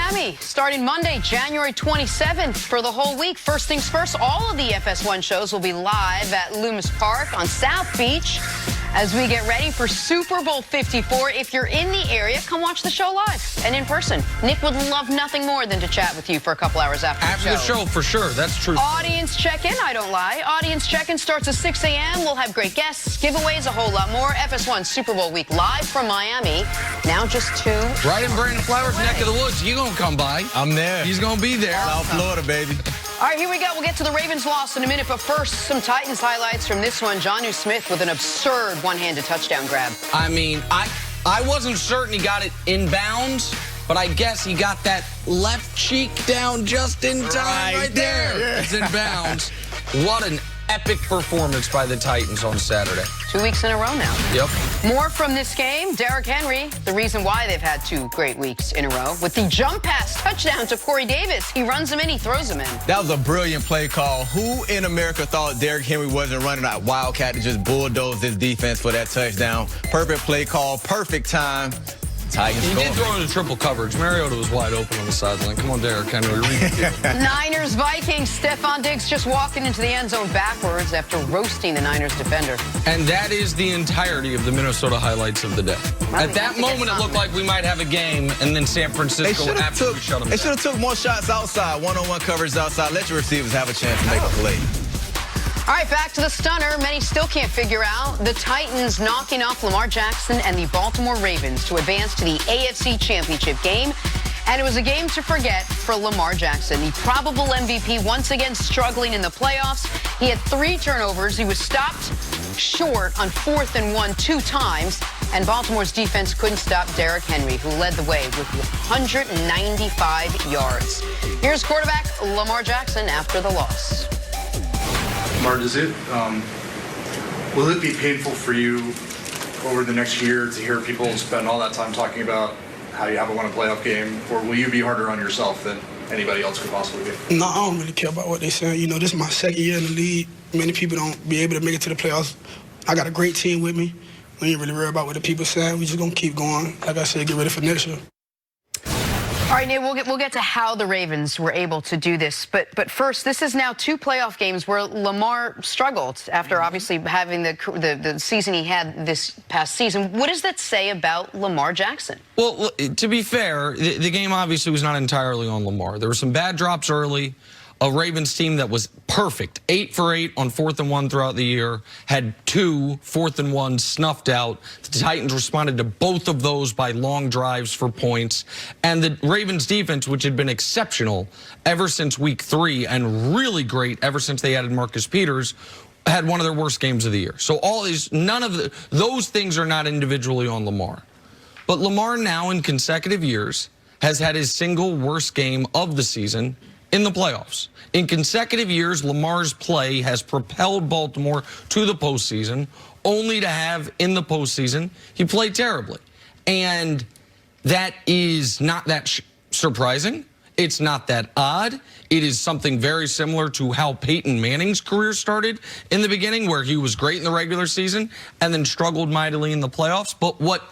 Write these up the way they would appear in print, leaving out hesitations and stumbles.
Miami, starting Monday, January 27th for the whole week. First things first, all of the FS1 shows will be live at Loomis Park on South Beach as we get ready for Super Bowl 54. If you're in the area, come watch the show live and in person. Nick would love nothing more than to chat with you for a couple hours after the show. For sure. That's true. Audience check-in, I don't lie. Audience check-in starts at 6 a.m. We'll have great guests, giveaways, a whole lot more. FS1 Super Bowl week live from Miami. Now just 2. Right in Brandon Flowers' neck of the woods. You gonna come by. I'm there. He's gonna be there. South Florida, baby. All right, here we go. We'll get to the Ravens loss in a minute, but first, some Titans highlights from this one. Jonnu Smith with an absurd one-handed touchdown grab. I mean, I wasn't certain he got it in bounds, but I guess he got that left cheek down just in time right there. Yeah. It's in bounds. What an epic performance by the Titans on Saturday. 2 weeks in a row now. Yep. More from this game. Derrick Henry, the reason why they've had 2 great weeks in a row, with the jump pass touchdown to Corey Davis. He runs him in, he throws him in. That was a brilliant play call. Who in America thought Derrick Henry wasn't running that wildcat to just bulldoze this defense for that touchdown? Perfect play call, perfect time. Titans He did throw into triple coverage. Mariota was wide open on the sideline. Come on, Derrick Henry. Niners, Vikings. Stephon Diggs just walking into the end zone backwards after roasting the Niners defender. And that is the entirety of the Minnesota highlights of the day. At that moment, it looked like we might have a game, and then San Francisco absolutely shut them down. They should have took more shots outside, one-on-one coverage outside. Let your receivers have a chance to make a play. All right, back to the stunner. Many still can't figure out the Titans knocking off Lamar Jackson and the Baltimore Ravens to advance to the AFC Championship game. And it was a game to forget for Lamar Jackson, the probable MVP, once again struggling in the playoffs. He had 3 turnovers. He was stopped short on 4th and 1 2 times. And Baltimore's defense couldn't stop Derrick Henry, who led the way with 195 yards. Here's quarterback Lamar Jackson after the loss. Lamar, will it be painful for you over the next year to hear people spend all that time talking about how you haven't won a playoff game, or will you be harder on yourself than anybody else could possibly be? No, I don't really care about what they're saying. You know, this is my 2nd year in the league. Many people don't be able to make it to the playoffs. I got a great team with me. We ain't really worried about what the people saying. We just gonna keep going. Like I said, get ready for next year. All right, Nate, we'll get to how the Ravens were able to do this. But first, this is now 2 playoff games where Lamar struggled after obviously having the season he had this past season. What does that say about Lamar Jackson? Well, to be fair, the game obviously was not entirely on Lamar. There were some bad drops early. A Ravens team that was perfect, 8 for 8 on 4th and 1 throughout the year, had 2 4th and 1 snuffed out. The Titans responded to both of those by long drives for points. And the Ravens defense, which had been exceptional ever since week 3 and really great ever since they added Marcus Peters, had one of their worst games of the year. So none of those things are not individually on Lamar. But Lamar now in consecutive years has had his single worst game of the season in the playoffs. In consecutive years, Lamar's play has propelled Baltimore to the postseason, only to have in the postseason, he played terribly. And that is not that surprising. It's not that odd. It is something very similar to how Peyton Manning's career started in the beginning, where he was great in the regular season and then struggled mightily in the playoffs. But what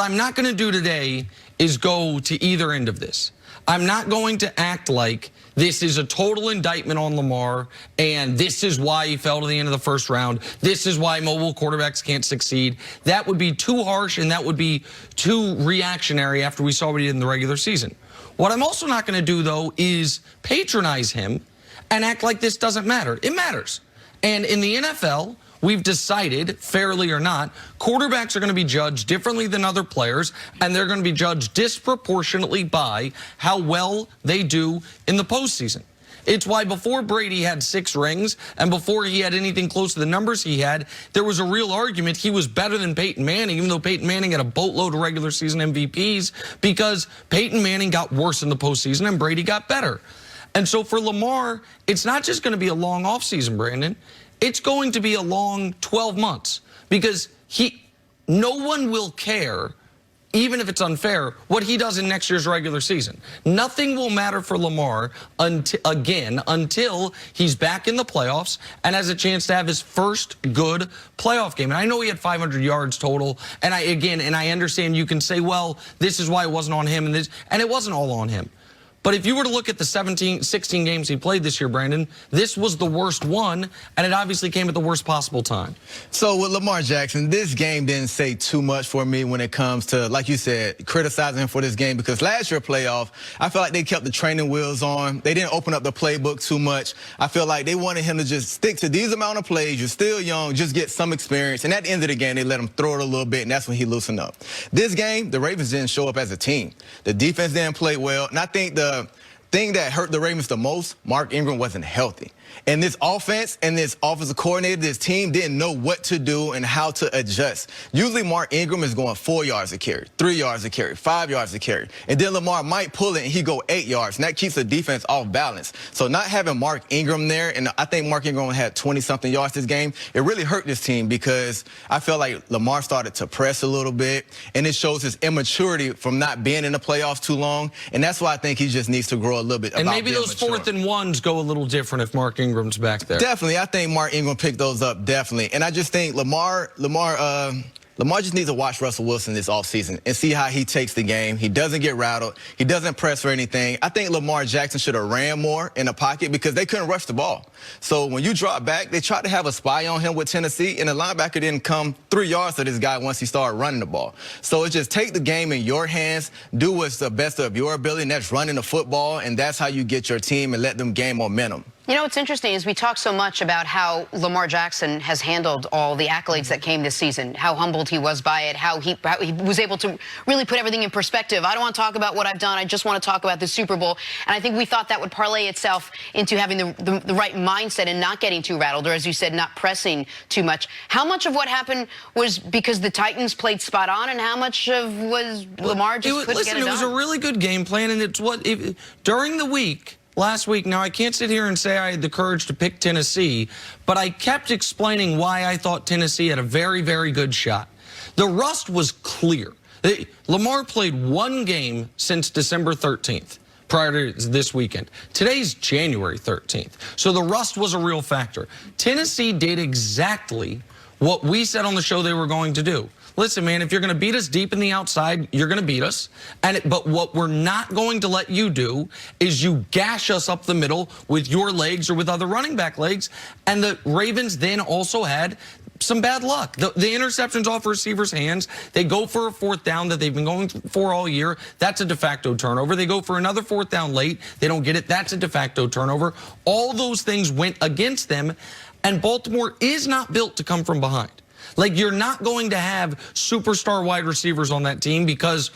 I'm not going to do today is go to either end of this. I'm not going to act like this is a total indictment on Lamar and this is why he fell to the end of the first round. This is why mobile quarterbacks can't succeed. That would be too harsh and that would be too reactionary after we saw what he did in the regular season. What I'm also not going to do, though, is patronize him and act like this doesn't matter. It matters. And in the NFL, we've decided, fairly or not, quarterbacks are going to be judged differently than other players, and they're going to be judged disproportionately by how well they do in the postseason. It's why before Brady had 6 rings and before he had anything close to the numbers he had, there was a real argument he was better than Peyton Manning, even though Peyton Manning had a boatload of regular season MVPs, because Peyton Manning got worse in the postseason and Brady got better. And so for Lamar, it's not just going to be a long offseason, Brandon. It's going to be a long 12 months because no one will care, even if it's unfair, what he does in next year's regular season. Nothing will matter for Lamar until he's back in the playoffs and has a chance to have his first good playoff game. And I know he had 500 yards total, and I understand you can say, well, this is why it wasn't on him, and it wasn't all on him. But if you were to look at the 16 games he played this year, Brandon, this was the worst one, and it obviously came at the worst possible time. So with Lamar Jackson, this game didn't say too much for me when it comes to, like you said, criticizing him for this game, because last year playoff, I feel like they kept the training wheels on. They didn't open up the playbook too much. I feel like they wanted him to just stick to these amount of plays. You're still young, just get some experience. And at the end of the game, they let him throw it a little bit, and that's when he loosened up. This game, the Ravens didn't show up as a team. The defense didn't play well, and I think the thing that hurt the Ravens the most, Mark Ingram wasn't healthy. And this offense and this offensive coordinator, this team didn't know what to do and how to adjust. Usually Mark Ingram is going 4 yards a carry, 3 yards a carry, 5 yards a carry. And then Lamar might pull it and he go 8 yards. And that keeps the defense off balance. So not having Mark Ingram there, and I think Mark Ingram had 20-something yards this game, it really hurt this team because I feel like Lamar started to press a little bit. And it shows his immaturity from not being in the playoffs too long. And that's why I think he just needs to grow a little bit. And maybe those 4th and 1s go a little different if Mark Ingram's back there. Definitely. I think Mark Ingram picked those up, definitely. And I just think Lamar just needs to watch Russell Wilson this offseason and see how he takes the game. He doesn't get rattled. He doesn't press for anything. I think Lamar Jackson should have ran more in the pocket because they couldn't rush the ball. So when you drop back, they tried to have a spy on him with Tennessee, and the linebacker didn't come 3 yards to this guy once he started running the ball. So it's just take the game in your hands, do what's the best of your ability, and that's running the football, and that's how you get your team and let them gain momentum. You know, what's interesting is we talk so much about how Lamar Jackson has handled all the accolades that came this season, how humbled he was by it, how he was able to really put everything in perspective. I don't want to talk about what I've done. I just want to talk about the Super Bowl. And I think we thought that would parlay itself into having the right mindset and not getting too rattled, or as you said, not pressing too much. How much of what happened was because the Titans played spot on, and how much of was Lamar just couldn't get it done? It was a really good game plan, and it's what during the week. Last week, now I can't sit here and say I had the courage to pick Tennessee, but I kept explaining why I thought Tennessee had a very, very good shot. The rust was clear. Lamar played one game since December 13th, prior to this weekend. Today's January 13th, so the rust was a real factor. Tennessee did exactly what we said on the show they were going to do. Listen, man, if you're going to beat us deep in the outside, you're going to beat us. But what we're not going to let you do is you gash us up the middle with your legs or with other running back legs. And the Ravens then also had some bad luck. The interceptions off receivers' hands. They go for a 4th down that they've been going for all year. That's a de facto turnover. They go for another 4th down late. They don't get it. That's a de facto turnover. All those things went against them. And Baltimore is not built to come from behind. Like, you're not going to have superstar wide receivers on that team because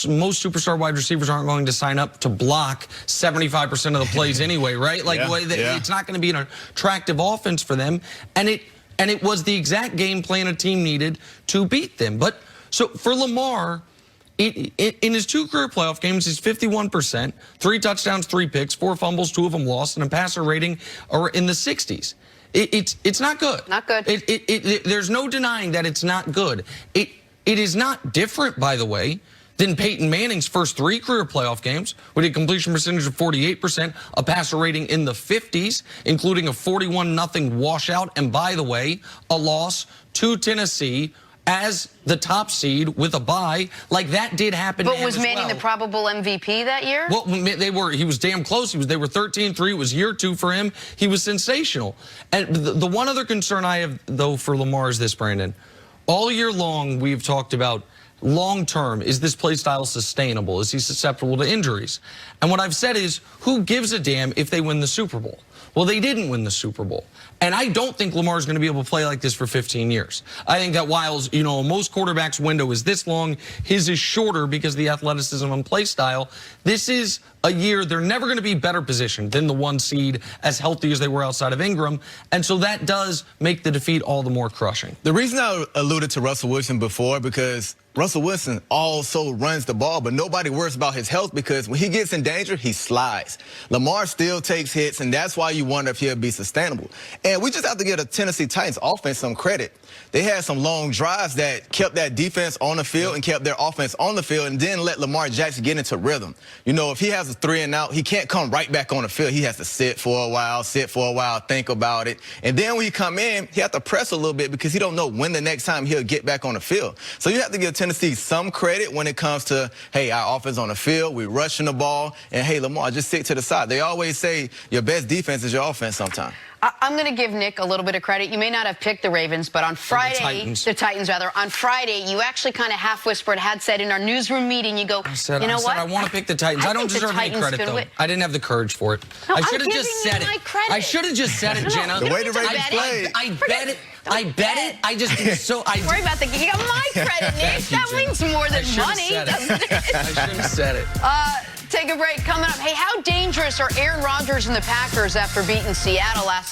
most superstar wide receivers aren't going to sign up to block 75% of the plays anyway, right? Like, it's not going to be an attractive offense for them. And it was the exact game plan a team needed to beat them. But so for Lamar, in his 2 career playoff games, he's 51%, 3 touchdowns, 3 picks, 4 fumbles, 2 of them lost, and a passer rating are in the 60s. It's not good. Not good. There's no denying that it's not good. It is not different, by the way, than Peyton Manning's first 3 career playoff games with a completion percentage of 48%, a passer rating in the 50s, including a 41-0 washout, and by the way, a loss to Tennessee as the top seed with a bye. Like, that did happen. But was Manning the probable MVP that year? Well, he was damn close. They were 13-3. It was year 2 for him. He was sensational. And the one other concern I have, though, for Lamar is this, Brandon. All year long, we've talked about long-term, is this play style sustainable? Is he susceptible to injuries? And what I've said is, who gives a damn if they win the Super Bowl? Well, they didn't win the Super Bowl. And I don't think Lamar's going to be able to play like this for 15 years. I think that while, most quarterbacks' window is this long, his is shorter because of the athleticism and play style. This is a year they're never going to be better positioned than the 1 seed, as healthy as they were outside of Ingram. And so that does make the defeat all the more crushing. The reason I alluded to Russell Wilson before, because Russell Wilson also runs the ball, but nobody worries about his health because when he gets in danger, he slides. Lamar still takes hits, and that's why why you wonder if he'll be sustainable. And we just have to give the Tennessee Titans offense some credit. They had some long drives that kept that defense on the field and kept their offense on the field and didn't let Lamar Jackson get into rhythm. You know, if he has a 3 and out, he can't come right back on the field. He has to sit for a while, think about it. And then when he come in, he has to press a little bit because he don't know when the next time he'll get back on the field. So you have to give Tennessee some credit when it comes to, hey, our offense on the field, we're rushing the ball, and hey, Lamar, just sit to the side. They always say your best defense is your offense sometimes. I'm going to give Nick a little bit of credit. You may not have picked the Ravens, but on Friday, the Titans rather, on Friday, you actually kind of half whispered, had said in our newsroom meeting, you go, you know what? I want to pick the Titans. I don't deserve any credit, though. I didn't have the courage for it. No, I should have just said it. I should have just said it, Jenna. The way the Ravens played. I bet it. I bet it. I just do so. Don't worry about you got my credit, Nick. That means more than money, doesn't it? I should have said it. Take a break. Coming up, hey, how dangerous are Aaron Rodgers and the Packers after beating Seattle last